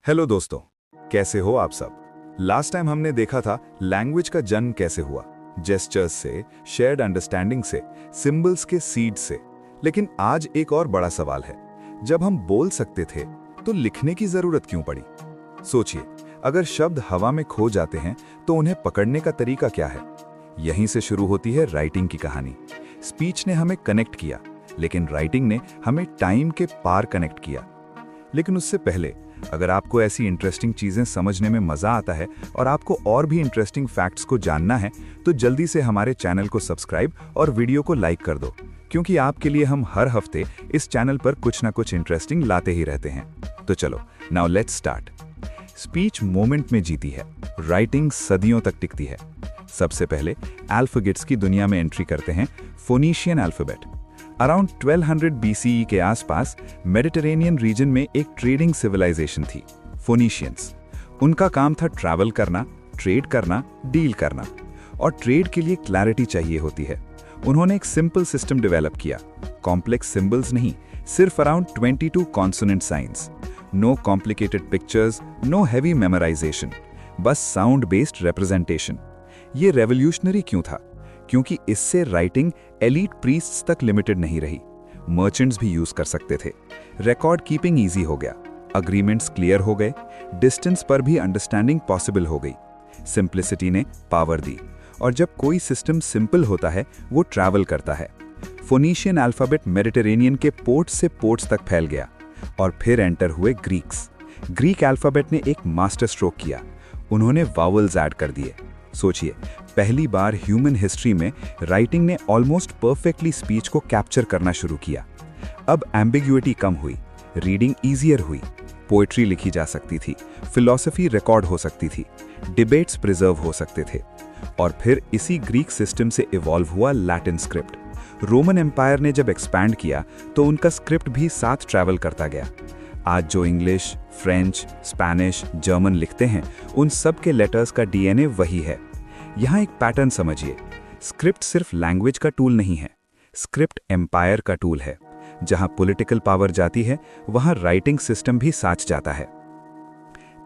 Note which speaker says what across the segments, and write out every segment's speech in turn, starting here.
Speaker 1: Hello दोस्तों, कैसे हो आप सब। लास्ट टाइम हमने देखा था लैंग्वेज का जन्म कैसे हुआ, जेस्चर्स से, शेयर्ड अंडरस्टैंडिंग से, सिंबल्स के सीड से। लेकिन आज एक और बड़ा सवाल है, जब हम बोल सकते थे तो लिखने की जरूरत क्यों पड़ी। सोचिए, अगर शब्द हवा में खो जाते हैं तो उन्हें पकड़ने का तरीका क्या है। यहीं से शुरू होती है राइटिंग की कहानी। स्पीच ने हमें कनेक्ट किया, लेकिन राइटिंग ने हमें टाइम के पार कनेक्ट किया। लेकिन उससे पहले, अगर आपको ऐसी इंटरेस्टिंग चीजें समझने में मजा आता है और आपको और भी इंटरेस्टिंग फैक्ट्स को जानना है, तो जल्दी से हमारे चैनल को सब्सक्राइब और वीडियो को लाइक कर दो, क्योंकि आपके लिए हम हर हफ्ते इस चैनल पर कुछ ना कुछ इंटरेस्टिंग लाते ही रहते हैं। तो चलो, now let's start. Speech moment में जीती है, राइटिंग सदियों तक टिकती है। सबसे पहले अल्फाबेट्स की दुनिया में एंट्री करते हैं फोनीशियन अल्फाबेट। अराउंड 1200 BCE के आसपास मेडिटेरेनियन रीजन में एक ट्रेडिंग सिविलाइजेशन थी, फोनीशियंस। उनका काम था ट्रैवल करना, ट्रेड करना, डील करना। और ट्रेड के लिए क्लैरिटी चाहिए होती है। उन्होंने एक सिंपल सिस्टम डेवलप किया, कॉम्प्लेक्स सिंबल्स नहीं, सिर्फ around 22 consonant signs. No complicated pictures, no heavy memorization, बस साउंड बेस्ड रिप्रेजेंटेशन। ये रेवोल्यूशनरी क्यों था? क्योंकि इससे राइटिंग एलीट प्रीस्ट्स तक लिमिटेड नहीं रही, मर्चेंट्स भी यूज कर सकते थे। रिकॉर्ड कीपिंग इजी हो गया, अग्रीमेंट्स क्लियर हो गए, डिस्टेंस पर भी अंडरस्टैंडिंग पॉसिबल हो गई। सिंप्लिसिटी ने पावर दी, और जब कोई सिस्टम सिंपल होता है, वो ट्रैवल करता है। फोनीशियन अल्फाबेट मेडिटेरेनियन के पोर्ट्स से पोर्ट्स तक फैल गया, और फिर एंटर हुए ग्रीक्स। ग्रीक अल्फाबेट ने एक मास्टर स्ट्रोक किया, उन्होंने वावल्स ऐड कर दिए। सोचिए, पहली बार ह्यूमन हिस्ट्री में राइटिंग ने ऑलमोस्ट परफेक्टली स्पीच को कैप्चर करना शुरू किया। अब एम्बिग्युइटी कम हुई, रीडिंग इजियर हुई, पोएट्री लिखी जा सकती थी, फिलॉसफी रिकॉर्ड हो सकती थी, डिबेट्स प्रिजर्व हो सकते थे। और फिर इसी ग्रीक सिस्टम से इवॉल्व हुआ लैटिन स्क्रिप्ट। रोमन एम्पायर ने जब एक्सपैंड किया तो उनका स्क्रिप्ट भी साथ ट्रैवल करता गया। आज जो इंग्लिश, फ्रेंच, स्पेनिश, जर्मन लिखते हैं, उन सब के लेटर्स का डीएनए वही है। यहाँ एक पैटर्न समझिए, स्क्रिप्ट सिर्फ लैंग्वेज का टूल नहीं है, स्क्रिप्ट एम्पायर का टूल है। जहाँ पॉलिटिकल पावर जाती है, वहाँ राइटिंग सिस्टम भी साथ जाता है।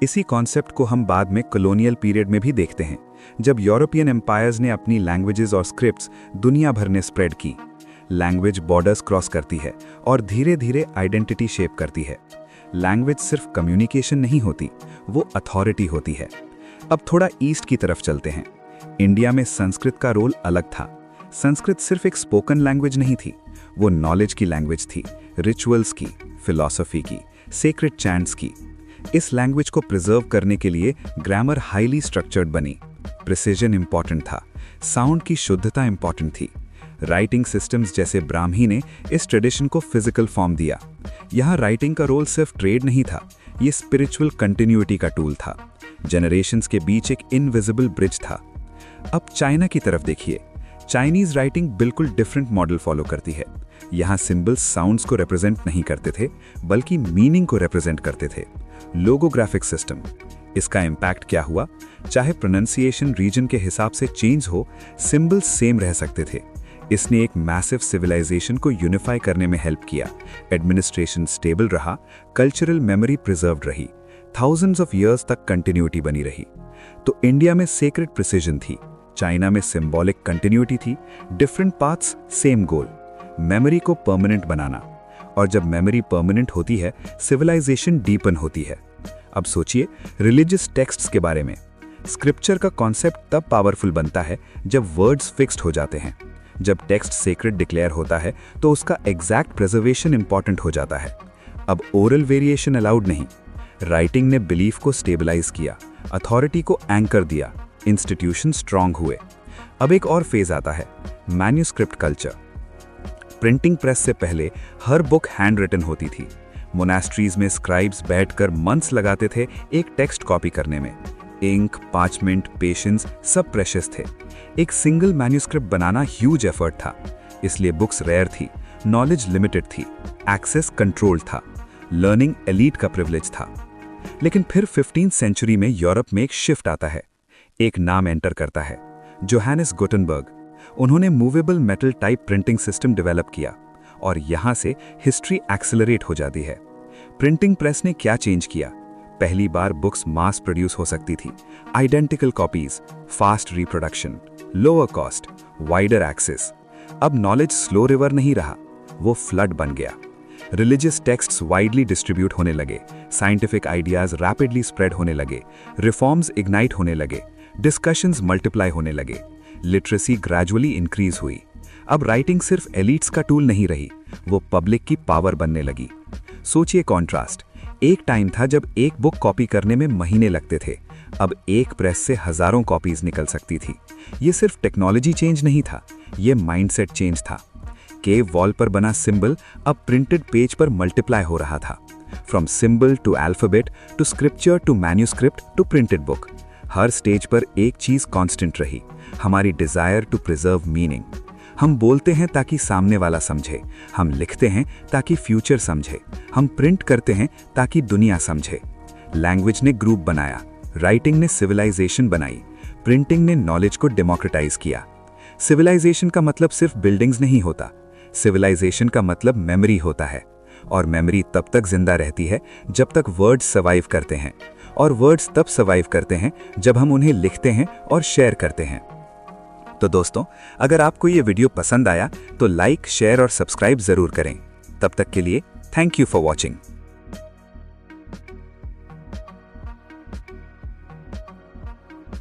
Speaker 1: इसी कॉन्सेप्ट को हम बाद में कॉलोनियल पीरियड में भी देखते हैं, जब यूरोपियन एम्पायर्स ने अपनी लैंग्वेजेस और स्क्रिप्ट्स दुनिया भर ने स्प्रेड की। लैंग्वेज बॉर्डर्स क्रॉस करती है और धीरे धीरे आइडेंटिटी शेप करती है। लैंग्वेज सिर्फ कम्युनिकेशन नहीं होती, वो अथॉरिटी होती है। अब थोड़ा ईस्ट की तरफ चलते हैं। इंडिया में संस्कृत का रोल अलग था। संस्कृत सिर्फ एक स्पोकन लैंग्वेज नहीं थी, वो नॉलेज की लैंग्वेज थी, रिचुअल्स की, फिलॉसफी की, सेक्रेट चैंट्स की। इस लैंग्वेज को प्रिजर्व करने के लिए ग्रामर हाईली स्ट्रक्चर्ड बनी, प्रिसिजन इंपॉर्टेंट था, साउंड की शुद्धता इंपॉर्टेंट थी। राइटिंग सिस्टम्स जैसे ब्राह्मी ने इस ट्रेडिशन को फिजिकल फॉर्म दिया। यहाँ राइटिंग का रोल सिर्फ ट्रेड नहीं था, ये स्पिरिचुअल कंटिन्यूटी का टूल था। जनरेशंस के बीच एक इनविजिबल ब्रिज था। अब चाइना की तरफ देखिए। चाइनीज राइटिंग बिल्कुल डिफरेंट मॉडल फॉलो करती है। यहाँ सिंबल्स साउंड्स को रिप्रेजेंट नहीं करते थे, बल्कि मीनिंग को रिप्रेजेंट करते थे। लोगोग्राफिक सिस्टम, इसका इम्पैक्ट क्या हुआ? चाहे प्रोनाउंसिएशन रीजन के हिसाब से चेंज हो, सिंबल्स सेम रह सकते थे। इसने एक मैसिव सिविलाइजेशन को यूनिफाई करने में हेल्प किया। एडमिनिस्ट्रेशन स्टेबल रहा, कल्चरल मेमोरी प्रिजर्व्ड रही, थाउजेंड्स ऑफ ईयर्स तक कंटिन्यूटी बनी रही। तो इंडिया में सेक्रेट प्रिसिजन थी, चाइना में सिंबॉलिक कंटिन्यूटी थी, डिफरेंट पाथ्स सेम गोल, मेमोरी को परमानेंट बनाना। और जब मेमोरी परमानेंट होती है, सिविलाइजेशन डीपन होती है। अब सोचिए रिलीजियस टेक्स्ट्स के बारे में। स्क्रिप्चर का कॉन्सेप्ट तब पावरफुल बनता है जब वर्ड्स फिक्स्ड हो जाते हैं। जब टेक्स्ट सेक्रेट डिक्लेयर होता है तो उसका एग्जैक्ट प्रिजर्वेशन इंपॉर्टेंट हो जाता है। अब ओरल वेरिएशन अलाउड नहीं। राइटिंग ने बिलीफ को स्टेबलाइज किया, अथॉरिटी को एंकर दिया, इंस्टीट्यूशन स्ट्रांग हुए। अब एक और फेज आता है, मैन्युस्क्रिप्ट कल्चर। प्रिंटिंग प्रेस से पहले हर बुक हैंड रिटन होती थी। मोनास्ट्रीज में स्क्राइब्स बैठकर मंथ्स लगाते थे एक टेक्स्ट कॉपी करने में। इंक, पार्चमेंट, पेशेंस सब प्रेशियस थे। एक सिंगल मैन्युस्क्रिप्ट बनाना ह्यूज एफर्ट था, इसलिए बुक्स रेयर थी, नॉलेज लिमिटेड थी, एक्सेस कंट्रोल्ड था, लर्निंग एलीट का प्रिविलेज था। लेकिन फिर 15वीं सेंचुरी में यूरोप में एक शिफ्ट आता है। एक नाम एंटर करता है, जोहानिस गुटेनबर्ग। उन्होंने movable metal type printing system develop किया, और यहां से हिस्ट्री एक्सेलरेट हो जाती है। प्रिंटिंग प्रेस ने क्या चेंज किया? पहली बार बुक्स मास प्रोड्यूस हो सकती थी। Identical copies, fast reproduction, lower cost, wider access. अब नॉलेज स्लो रिवर नहीं रहा, वो फ्लड बन गया। रिलीजियस टेक्स्ट्स वाइडली डिस्ट्रीब्यूट होने लगे, साइंटिफिक आइडियाज रैपिडली स्प्रेड होने लगे, रिफॉर्म्स इग्नाइट होने लगे, डिस्कशंस मल्टीप्लाई होने लगे, लिटरेसी ग्रेजुअली इंक्रीज हुई। अब राइटिंग सिर्फ एलिट्स का टूल नहीं रही, वो पब्लिक की पावर बनने लगी। सोचिए कॉन्ट्रास्ट, एक टाइम था जब एक बुक कॉपी करने में महीने लगते थे, अब एक प्रेस से हजारों कॉपीज निकल सकती थी। ये सिर्फ टेक्नोलॉजी चेंज नहीं था, ये माइंडसेट चेंज था। केव वॉल पर बना सिंबल अब प्रिंटेड पेज पर मल्टीप्लाई हो रहा था। From symbol to alphabet to scripture to manuscript to printed book, हर स्टेज पर एक चीज कांस्टेंट रही, हमारी डिजायर टू प्रिजर्व मीनिंग। हम बोलते हैं ताकि सामने वाला समझे, हम लिखते हैं ताकि फ्यूचर समझे, हम प्रिंट करते हैं ताकि दुनिया समझे। लैंग्वेज ने ग्रुप बनाया, राइटिंग ने सिविलाइजेशन बनाई, प्रिंटिंग ने नॉलेज को डेमोक्रेटाइज किया। सिविलाइजेशन का मतलब सिर्फ बिल्डिंग्स नहीं होता, सिविलाइजेशन का मतलब मेमोरी होता है, और मेमोरी तब तक जिंदा रहती है जब तक वर्ड्स सर्वाइव करते हैं, और वर्ड्स तब सर्वाइव करते हैं जब हम उन्हें लिखते हैं और शेयर करते हैं। तो दोस्तों, अगर आपको ये वीडियो पसंद आया तो लाइक, शेयर और सब्सक्राइब जरूर करें। तब तक के लिए थैंक यू फॉर वॉचिंग।